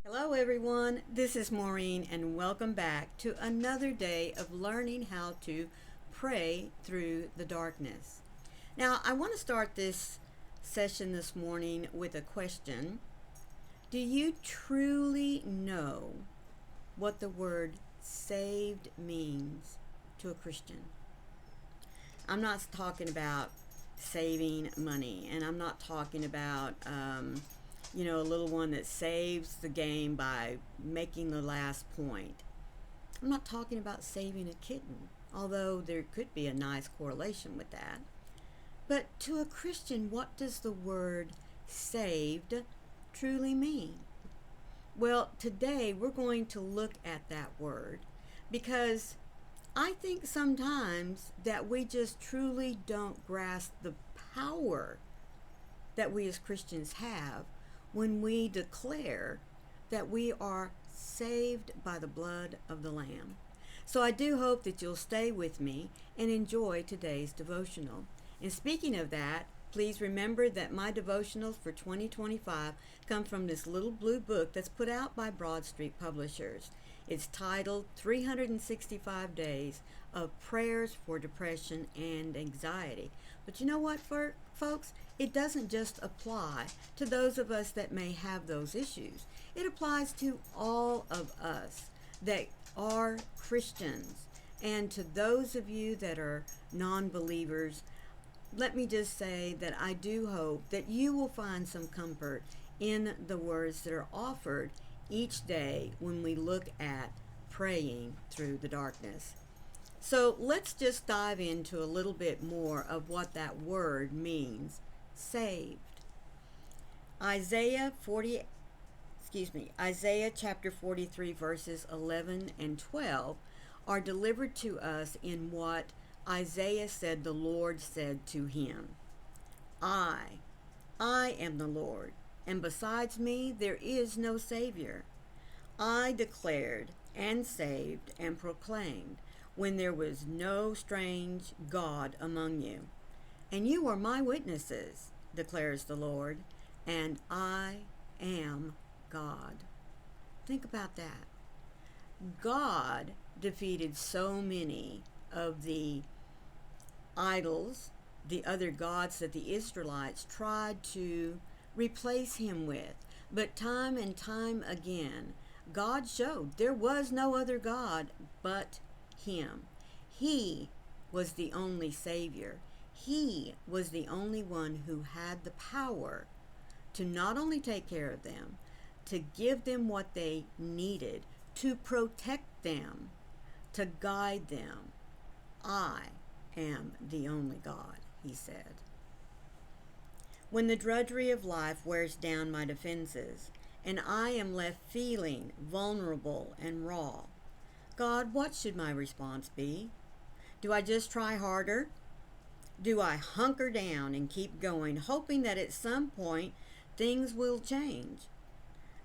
Hello everyone, this is Maureen and welcome back to another day of learning how to pray through the darkness. Now I want to start this session this morning with a question. Do you truly know what the word saved means to a Christian? I'm not talking about saving money, and I'm not talking about a little one that saves the game by making the last point. I'm not talking about saving a kitten, although there could be a nice correlation with that. But to a Christian, what does the word saved truly mean? Well, today we're going to look at that word because I think sometimes that we just truly don't grasp the power that we as Christians have when we declare that we are saved by the blood of the Lamb. So I do hope that you'll stay with me and enjoy today's devotional. And speaking of that, please remember that my devotionals for 2025 come from this little blue book that's put out by Broad Street Publishers. It's titled 365 Days of Prayers for Depression and Anxiety. But you know what, folks? It doesn't just apply to those of us that may have those issues. It applies to all of us that are Christians. And to those of you that are non-believers, let me just say that I do hope that you will find some comfort in the words that are offered each day when we look at praying through the darkness. So let's just dive into a little bit more of what that word means, saved. Isaiah chapter 43 verses 11 and 12 are delivered to us in what Isaiah said the Lord said to him. I am the Lord, and besides me there is no Savior. I declared and saved and proclaimed when there was no strange God among you. And you are my witnesses, declares the Lord, and I am God. Think about that. God defeated so many of the idols, the other gods that the Israelites tried to replace him with. But time and time again, God showed there was no other God but him. He was the only Savior. He was the only one who had the power to not only take care of them, to give them what they needed, to protect them, to guide them. I am the only God, he said. When the drudgery of life wears down my defenses, and I am left feeling vulnerable and raw, God, what should my response be? Do I just try harder? Do I hunker down and keep going, hoping that at some point things will change?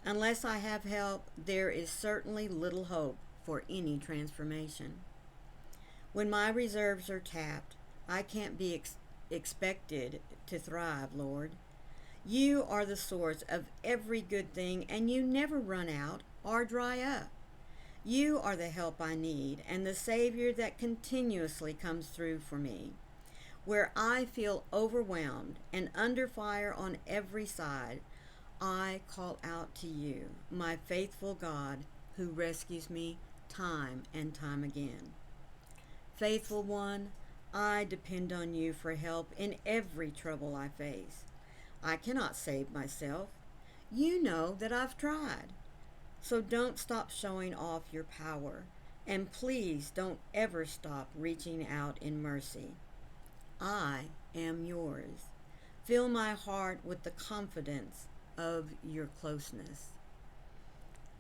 Unless I have help, there is certainly little hope for any transformation. When my reserves are tapped, I can't be expected to thrive, Lord. You are the source of every good thing, and you never run out or dry up. You are the help I need and the Savior that continuously comes through for me. Where I feel overwhelmed and under fire on every side, I call out to you, my faithful God, who rescues me time and time again. Faithful one, I depend on you for help in every trouble I face. I cannot save myself. You know that I've tried. So don't stop showing off your power, and please don't ever stop reaching out in mercy. I am yours. Fill my heart with the confidence of your closeness.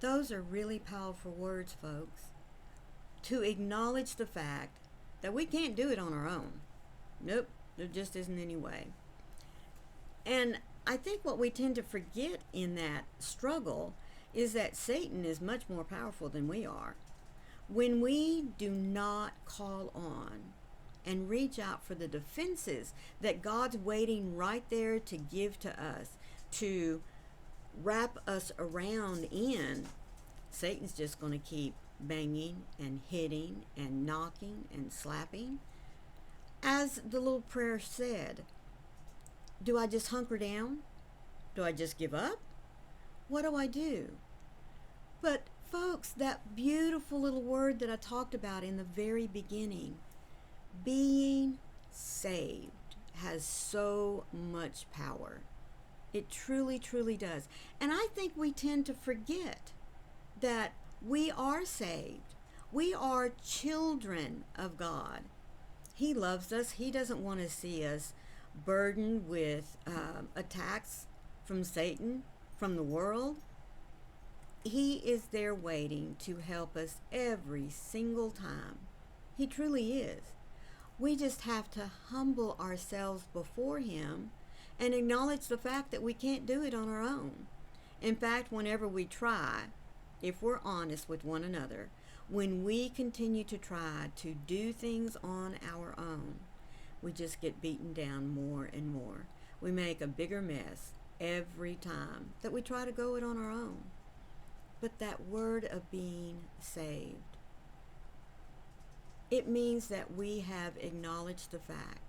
Those are really powerful words, folks. To acknowledge the fact that we can't do it on our own. Nope, there just isn't any way. And I think what we tend to forget in that struggle is that Satan is much more powerful than we are. When we do not call on and reach out for the defenses that God's waiting right there to give to us, to wrap us around in, Satan's just going to keep banging and hitting and knocking and slapping. As the little prayer said, do I just hunker down? Do I just give up? What do I do? But folks, that beautiful little word that I talked about in the very beginning, being saved, has so much power. It truly, truly does. And I think we tend to forget that we are saved. We are children of God. He loves us. He doesn't want to see us burdened with attacks from Satan, from the world. He is there waiting to help us every single time. He truly is. We just have to humble ourselves before him and acknowledge the fact that we can't do it on our own. In fact, whenever we try, if we're honest with one another, when we continue to try to do things on our own, we just get beaten down more and more. We make a bigger mess every time that we try to go it on our own. But that word of being saved, it means that we have acknowledged the fact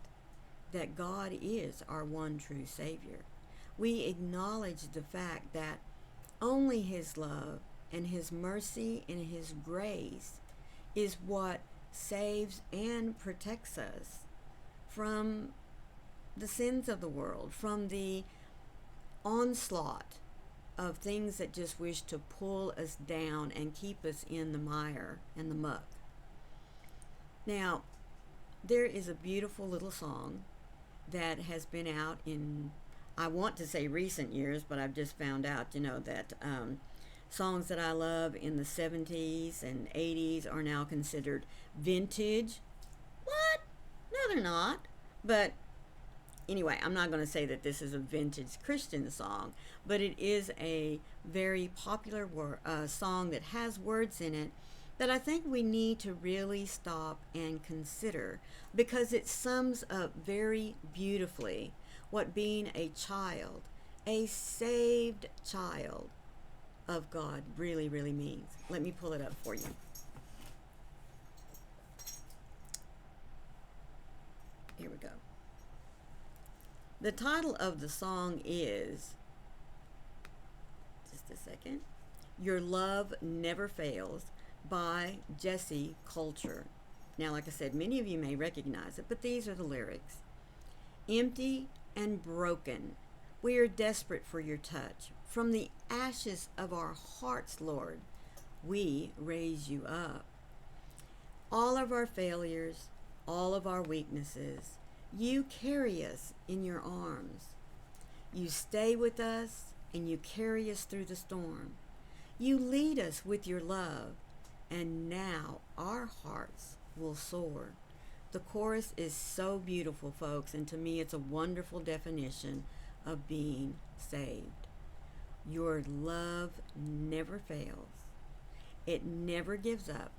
that God is our one true Savior. We acknowledge the fact that only his love and his mercy and his grace is what saves and protects us from the sins of the world, from the onslaught of things that just wish to pull us down and keep us in the mire and the muck. Now, there is a beautiful little song that has been out in, I want to say recent years, but I've just found out, that songs that I love in the 70s and 80s are now considered vintage. What? No, they're not. But anyway, I'm not going to say that this is a vintage Christian song, but it is a very popular song that has words in it that I think we need to really stop and consider, because it sums up very beautifully what being a child, a saved child of God, really, really means. Let me pull it up for you. Here we go. The title of the song is, just a second, Your Love Never Fails by Jesse Culture. Now, like I said, many of you may recognize it, but these are the lyrics. Empty and broken, we are desperate for your touch. From the ashes of our hearts, Lord, we raise you up. All of our failures, all of our weaknesses, you carry us in your arms. You stay with us and you carry us through the storm. You lead us with your love, and now our hearts will soar. The chorus is so beautiful, folks, and to me it's a wonderful definition of being saved. Your love never fails. It never gives up,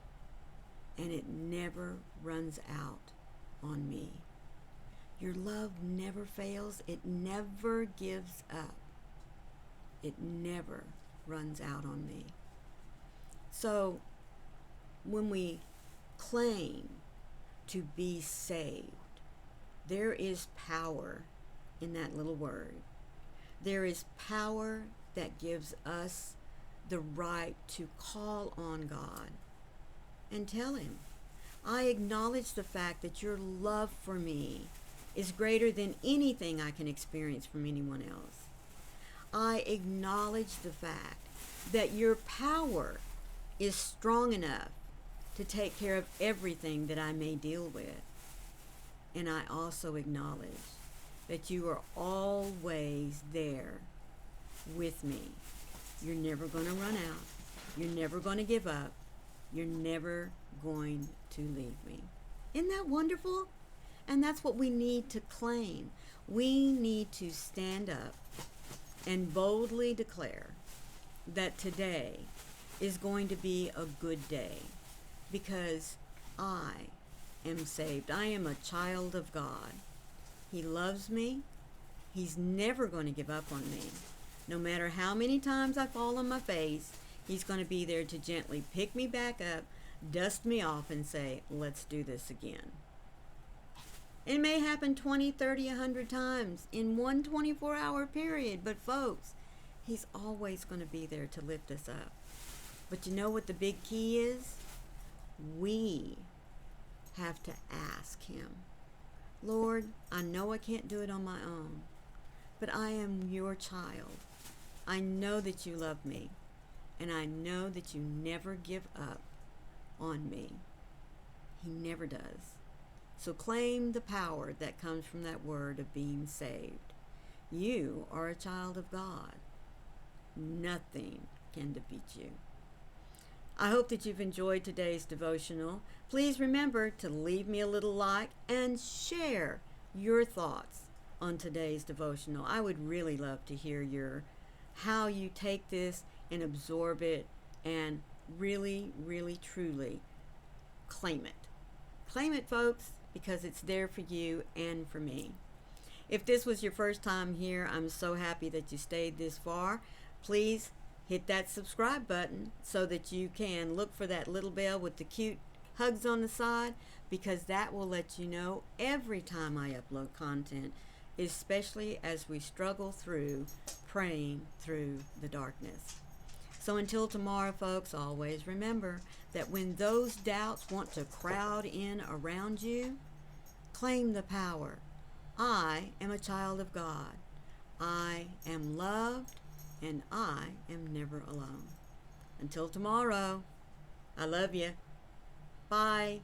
and it never runs out on me. Your love never fails. It never gives up. It never runs out on me. So when we claim to be saved, there is power in that little word. There is power that gives us the right to call on God and tell him, I acknowledge the fact that your love for me is greater than anything I can experience from anyone else. I acknowledge the fact that your power is strong enough to take care of everything that I may deal with. And I also acknowledge that you are always there with me. You're never going to run out. You're never going to give up. You're never going to leave me. Isn't that wonderful? And that's what we need to claim. We need to stand up and boldly declare that today is going to be a good day, because I am saved. I am a child of God. He loves me. He's never going to give up on me. No matter how many times I fall on my face, He's going to be there to gently pick me back up, dust me off, and say, let's do this again. It may happen 20, 30, 100 times in one 24-hour period, but folks, He's always going to be there to lift us up. But you know what the big key is? We have to ask Him. Lord, I know I can't do it on my own, but I am your child. I know that you love me, and I know that you never give up on me. He never does. So claim the power that comes from that word of being saved. You are a child of God. Nothing can defeat you. I hope that you've enjoyed today's devotional. Please remember to leave me a little like and share your thoughts on today's devotional. I would really love to hear how you take this and absorb it and really, really, truly claim it. Claim it, folks, because it's there for you and for me. If this was your first time here, I'm so happy that you stayed this far. Please hit that subscribe button so that you can look for that little bell with the cute hugs on the side, because that will let you know every time I upload content, especially as we struggle through praying through the darkness. So until tomorrow, folks, always remember that when those doubts want to crowd in around you, claim the power. I am a child of God. I am loved, and I am never alone. Until tomorrow, I love you. Bye.